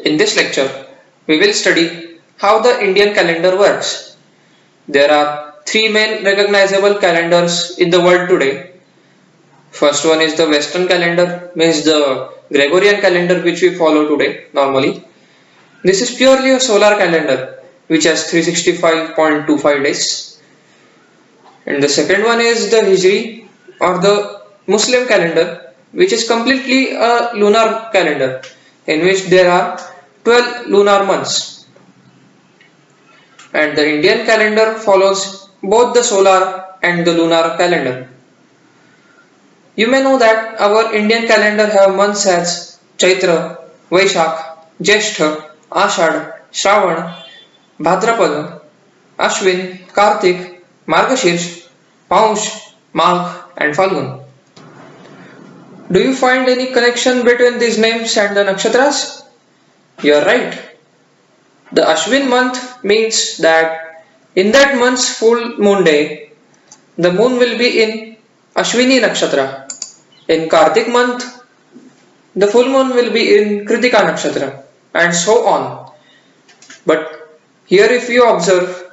In this lecture, we will study how the Indian calendar works. There are three main recognizable calendars in the world today. First one is the Western calendar, means the Gregorian calendar which we follow today normally. This is purely a solar calendar which has 365.25 days. And the second one is the Hijri or the Muslim calendar, which is completely a lunar calendar in which there are 12 lunar months. And the Indian calendar follows both the solar and the lunar calendar. You may know that our Indian calendar have months as Chaitra, Vaishakh, Jyeshtha, Ashadh, Shravan, Bhadrapada, Ashwin, Kartik, Margashirsha, Paush, Magh and Falgun. Do you find any connection between these names and the nakshatras? You are right. The Ashwin month means that in that month's full moon day, the moon will be in Ashwini nakshatra. In Kartik month, the full moon will be in Kritika nakshatra, and so on. But here if you observe,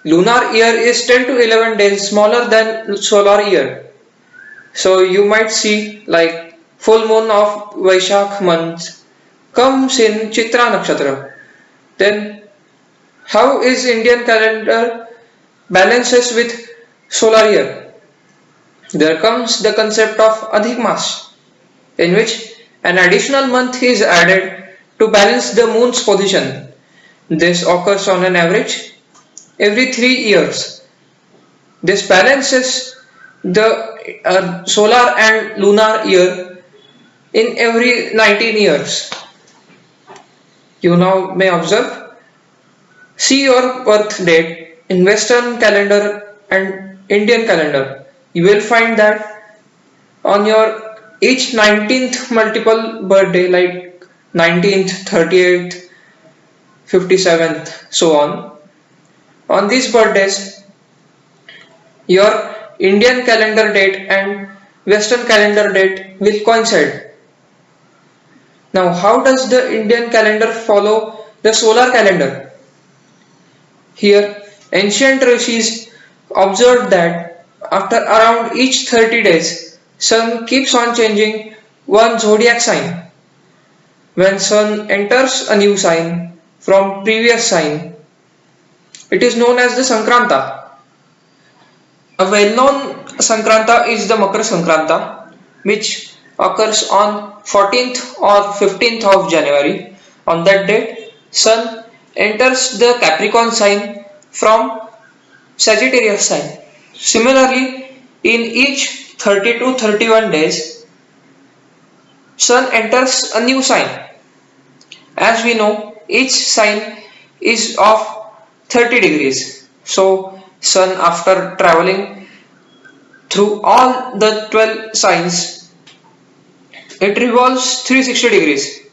lunar year is 10 to 11 days smaller than solar year. So you might see like full moon of Vaishakh month comes in Chitra nakshatra. Then how is Indian calendar balances with solar year? There comes the concept of Adhik Mas, in which an additional month is added to balance the moon's position. This occurs on an average every 3 years. This balances the solar and lunar year in every 19 years. You now may observe, see your birth date in Western calendar and Indian calendar. You will find that on your each 19th multiple birthday, like 19th, 38th, 57th, so on these birthdays, your Indian calendar date and Western calendar date will coincide. Now, how does the Indian calendar follow the solar calendar? Here, ancient rishis observed that after around each 30 days, sun keeps on changing one zodiac sign. When sun enters a new sign from previous sign, it is known as the Sankranta. A well-known Sankranta is the Makar Sankranta, which occurs on 14th or 15th of January. On that date, sun enters the Capricorn sign from Sagittarius sign. Similarly, in each 30 to 31 days, sun enters a new sign. As we know, each sign is of 30 degrees. So, sun after traveling through all the 12 signs, it revolves 360 degrees.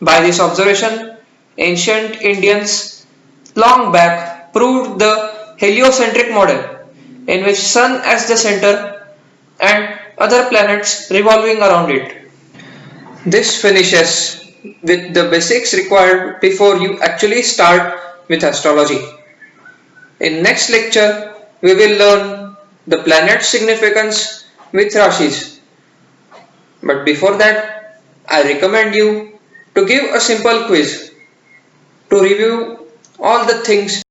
By this observation, ancient Indians long back proved the heliocentric model, in which sun as the center and other planets revolving around it. This finishes with the basics required before you actually start with astrology. In next lecture, we will learn the planet significance with Rashis. But before that, I recommend you to give a simple quiz to review all the things